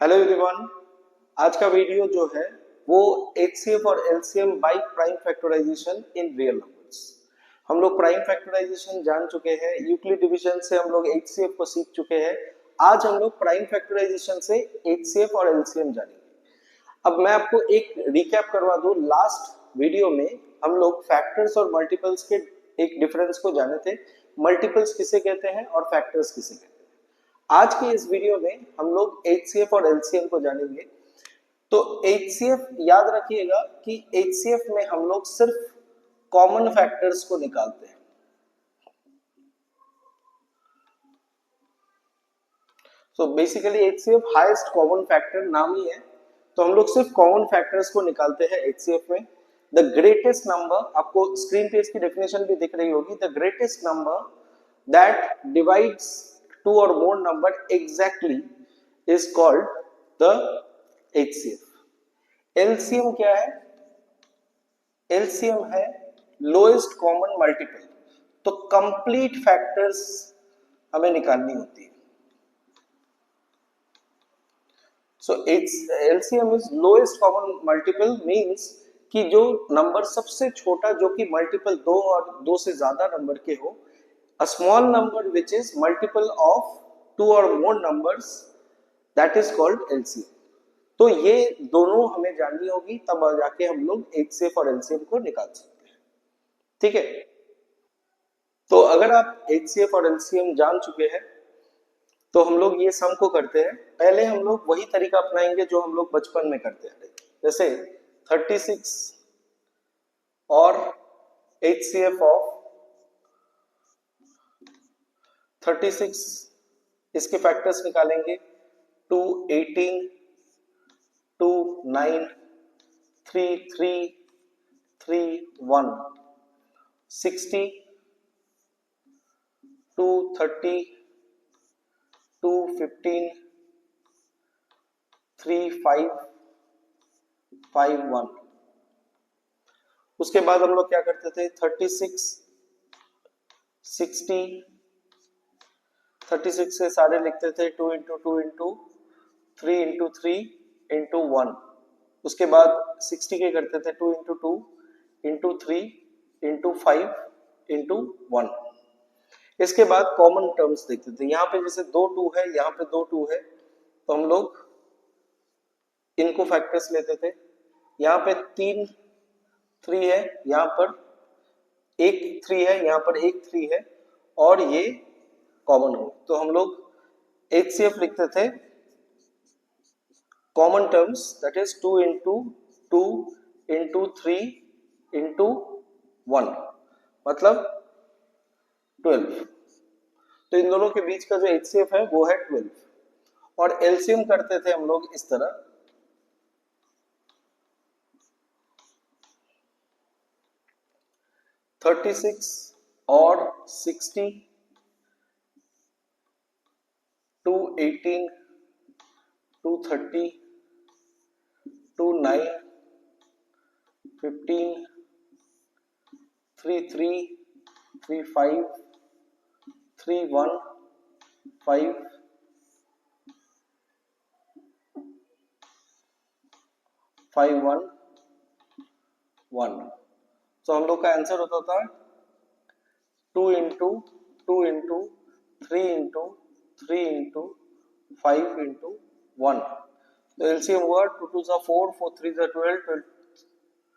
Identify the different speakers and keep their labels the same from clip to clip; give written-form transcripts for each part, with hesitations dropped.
Speaker 1: Hello everyone. आज का video जो है वो एचसीएफ और LCM by prime factorization in real numbers. हम लोग प्राइम फैक्टराइजेशन जान चुके हैं, यूक्लिड डिवीजन से हम लोग एचसीएफ को सीख चुके हैं। आज हम लोग प्राइम फैक्टराइजेशन से एचसीएफ और एलसीएम जानेंगे। अब मैं आपको एक रिकैप करवा दूं। लास्ट वीडियो में हम लोग फैक्टर्स और मल्टीपल्स के एक डिफरेंस को जाने थे। मल्टीपल्स किसे कहते हैं और फैक्टर्स किसे कहते हैं। आज के इस वीडियो में हम लोग एचसीएफ और एलसीएम को जानेंगे। तो एचसीएफ याद रखिएगा कि एचसीएफ में हम लोग सिर्फ कॉमन फैक्टर्स को निकालते हैं। तो basically HCF highest common factor नाम ही है, तो हम लोग सिर्फ कॉमन फैक्टर्स को निकालते हैं एचसीएफ में। द ग्रेटेस्ट नंबर, आपको स्क्रीन पे इसकी डेफिनेशन भी दिख रही होगी, the greatest number that divides two or more number exactly is called the HCF. LCM क्या है? एलसीएम है लोएस्ट कॉमन मल्टीपल। तो कंप्लीट फैक्टर्स हमें निकालनी होती है। So LCM is lowest common multiple means कि जो नंबर सबसे छोटा जो कि मल्टीपल दो और दो से ज्यादा नंबर के हो, a small number which is multiple of two or more numbers, that is called LCM. तो ये दोनों हमें जाननी होगी, तब जाके हम लोग एचसीएफ और एलसीएम को निकाल सकते हैं। ठीक है, तो अगर आप एचसीएफ और एलसीएम जान चुके हैं तो हम लोग ये सम को करते हैं। पहले हम लोग वही तरीका अपनाएंगे जो हम लोग बचपन में करते हैं। जैसे 36 और एचसीएफ ऑफ 36, इसके फैक्टर्स निकालेंगे। 2 18 2 9 3 3 3 1 60 2 30 2 15 3 5 5 1। उसके बाद हम लोग क्या करते थे? 36 60, 36 से सारे लिखते थे 2 इंटू 2 इंटू 3 इंटू 3 इंटू 1। उसके बाद 60 के करते थे 2 इंटू 2 इंटू 3 इंटू 5 इंटू 1। इसके बाद कॉमन टर्म्स देखते थे। यहाँ पे जैसे 2 2 है, यहाँ पे 2 2 है, तो हम लोग इनको फैक्टर्स लेते थे। यहाँ पे 3 3 है, यहाँ पर एक 3 है, यहाँ पर एक 3 है, और ये कॉमन हो, तो हम लोग एचसीएफ लिखते थे common terms, that is 2 into 2 into 3 into 1, मतलब 12। तो इन दोनों के बीच का जो एचसीएफ है वो है 12। और एलसीएम करते थे हम लोग इस तरह, 36 और 60, 2 18 2 30 2 9 15 3 3 3 5 3 1 5 5 1 1। तो हम लोग का आंसर होता था 2 into 2 into 3 into 3 into 5 into 1। तो एलसीएम हुआ 2 2 जा 4 4 3 जा 12 12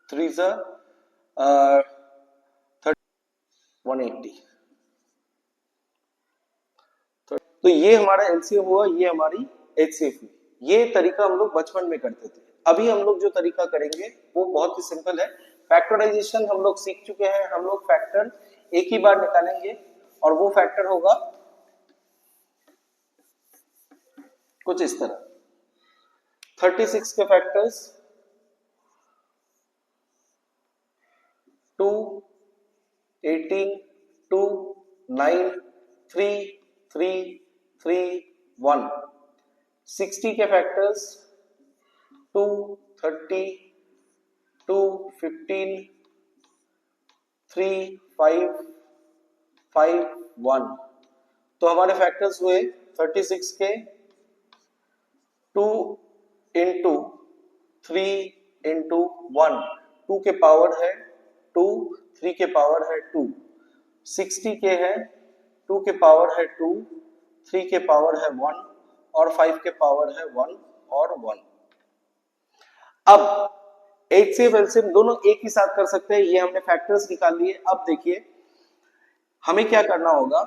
Speaker 1: 3 जा 180। तो ये हमारा एलसीएम हुआ, ये हमारी एचसीएफ हुई। ये तरीका हम लोग बचपन में करते थे। अभी हम लोग जो तरीका करेंगे वो बहुत ही सिंपल है। फैक्टराइजेशन हम लोग सीख चुके हैं। हम लोग फैक्टर एक ही बार निकालेंगे और वो फैक्टर होगा कुछ इस तरह। 36 के फैक्टर्स 2 18 2 9 3 3 3 1। 60 के फैक्टर्स 2 30 2 15 3 5 5 1। तो हमारे फैक्टर्स हुए 36 के 2 इंटू 3 इंटू 1, 2 के पावर है 2, 3 के पावर है 2, 60 के है 2 के पावर है 2, 3 के पावर है 1 और 5 के पावर है 1 और 1। अब HCF LCM दोनों एक ही साथ कर सकते हैं, ये हमने फैक्टर्स निकाल लिए। अब देखिए हमें क्या करना होगा,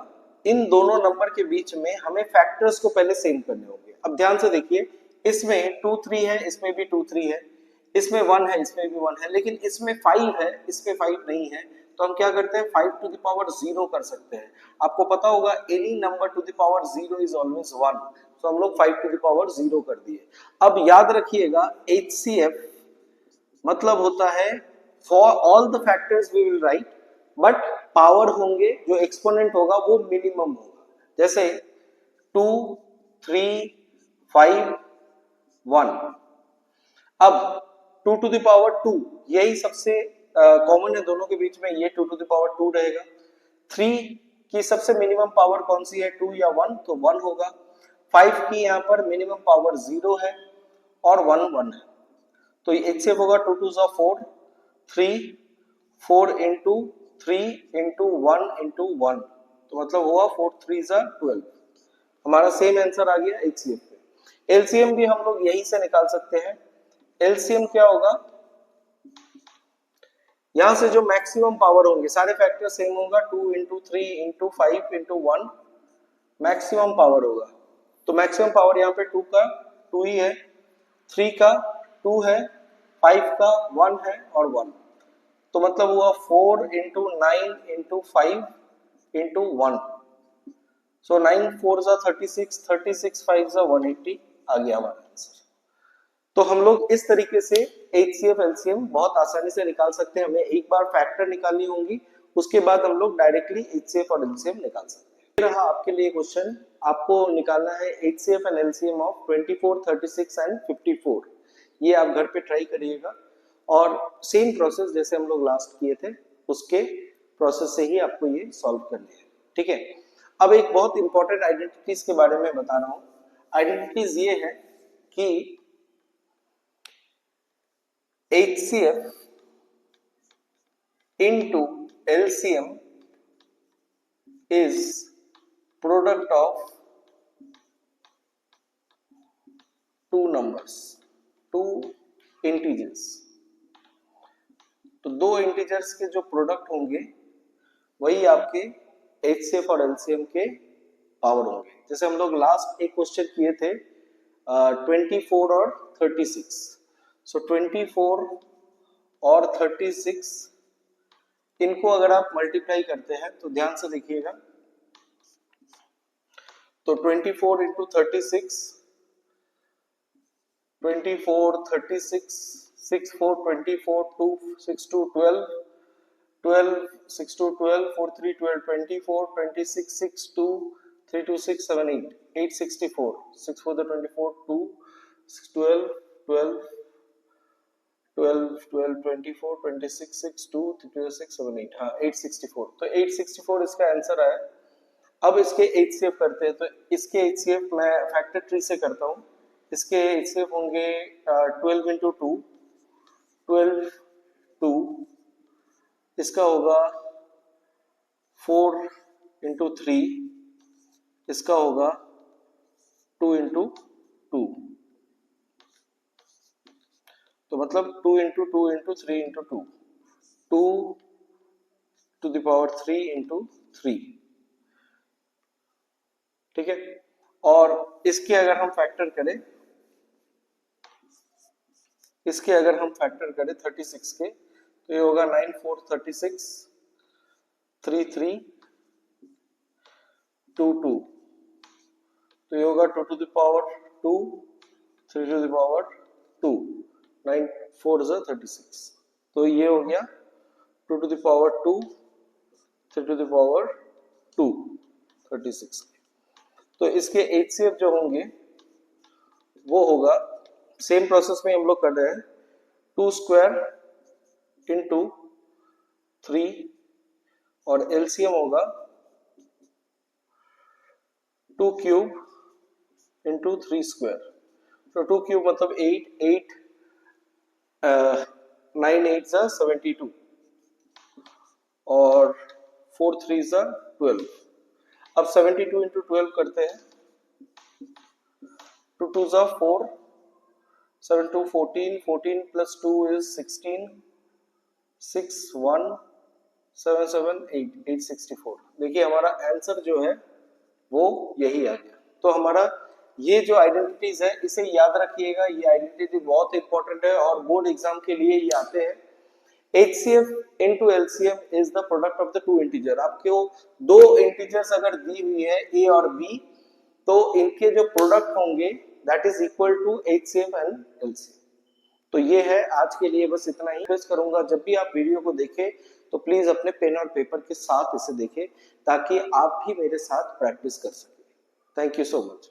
Speaker 1: इन दोनों नंबर के बीच में हमें फैक्टर्स को पहले सेम करने होंगे। अब ध्यान से देखिए, इसमें 2 3 है, इसमें भी 2 3 है, इसमें 1 है, इसमें भी 1 है, लेकिन इसमें 5 है, इसमें 5 नहीं है। तो हम क्या करते हैं, 5 टू द पावर 0 कर सकते हैं। आपको पता होगा any number two the power 0 is always 1, तो हम लोग 5 टू द पावर 0 कर दिए। अब याद रखिएगा HCF मतलब होता है for all the factors we will write, but power होंगे जो एक्सपोनेंट होगा वो मिनिमम होगा। जैसे 2 3 5 1। अब 2 टू द पावर 2 यही सबसे कॉमन है दोनों के बीच में, ये 2 टू द पावर 2 रहेगा। 3 की सबसे मिनिमम पावर कौन सी है, 2 या 1, तो 1 होगा। 5 की यहाँ पर मिनिमम पावर 0 है और 1 1 है, तो HCF होगा 2 2 जा 4, 3 4 इंटू 3 इंटू 1 इंटू 1, तो मतलब हुआ 4 3 जा 12। हमारा सेम आंसर आ गया HCF पे। LCM भी हम लोग यही से निकाल सकते हैं। LCM क्या होगा, यहां से जो मैक्सिमम पावर होंगे सारे फैक्टर सेम होगा, 2 into 3 into 5 into 1 maximum power होगा। तो मैक्सिमम पावर यहाँ पे 2 का 2 ही है, 3 का 2 है, 5 का 1 है और 1, तो मतलब हुआ 4 इंटू 9 इंटू 5 इंटू 1, सो 9 4 जा 36, 36 5 जा 180 आ गया हमारा आंसर। तो हम लोग इस तरीके से HCF LCM बहुत आसानी से निकाल सकते हैं। हमें एक बार फैक्टर निकालनी होंगी, उसके बाद हम लोग डायरेक्टली HCF और LCM निकाल सकते हैं। ये रहा आपके लिए क्वेश्चन, आपको निकालना है HCF and LCM of 24 36 and 54। ये आप घर पे ट्राई करिएगा और सेम प्रोसेस जैसे हम लोग लास्ट किए थे उसके प्रोसेस से ही आपको ये सॉल्व करने हैं, ठीक है। अब एक बहुत इंपॉर्टेंट आइडेंटिटीज के बारे में बता रहा हूं। आइडेंटिटीज ये है कि HCF into LCM is product of two numbers, two integers। तो दो इंटीजर्स के जो प्रोडक्ट होंगे वही आपके HCF और LCM के पावर होंगे। जैसे हम लोग लास्ट एक क्वेश्चन किए थे 24 और 36, सो 24 और 36 इनको अगर आप मल्टीप्लाई करते हैं तो ध्यान से देखिएगा, तो 24 इंटू 36, 24 36 6 4 24 2 6 2 12 12 6 2 12 4 3 12 24 26 6 2 3 2 6 7 8 864 6 4 the 24 2 6 12 12 12 12 24 26 6 2 3 6 7 8, हाँ 864, तो 864 इसका आंसर आया। अब इसके HCF करते हैं, तो इसके HCF मैं फैक्टर ट्री से करता हूँ। इसके HCF होंगे 12 इंटू 2 12 2, इसका होगा 4 इंटू 3, इसका होगा 2 इंटू 2, तो मतलब 2 into 2 into 3 into 2, 2 to the power 3 into 3, ठीक है। और इसके अगर हम फैक्टर करें, इसके अगर हम फैक्टर करें 36 के, तो ये होगा 9 4 36 3 3 2 2, तो ये होगा 2 to the power 2 3 to the power 2, 9 4 जा 36, तो ये हो गया 2 to the power 2 3 to the power 2 36। तो इसके HCF जो होंगे वो होगा, सेम प्रोसेस में हम लोग कर रहे हैं, 2 स्क्वायर इंटू 3 और LCM होगा 2 क्यूब इंटू 3 स्क्वायर। तो 2 क्यूब मतलब 8, 8 9 8 जा 72 और 4 3 जा 12। अब 72 इंटू 12 करते हैं, 2 2 जा 4, 7 2 14, 14 प्लस 2 इज 16, 6 1 7 7 8 864। देखिए हमारा आंसर जो है वो यही आ गया। तो हमारा ये जो आइडेंटिटीज है इसे याद रखिएगा, ये आइडेंटिटी बहुत इंपॉर्टेंट है और बोर्ड एग्जाम के लिए ये आते हैं। HCF into LCM is the product of the two integer। आपको दो इंटीजर्स अगर दी हुई है A और B, तो इनके जो प्रोडक्ट होंगे that is equal to HCF and LCM। तो ये है आज के लिए, बस इतना ही। रिक्वेस्ट करूंगा जब भी आप वीडियो को देखें तो प्लीज अपने पेन और पेपर के साथ इसे देखें ताकि आप भी मेरे साथ प्रैक्टिस कर सकें। Thank you so much.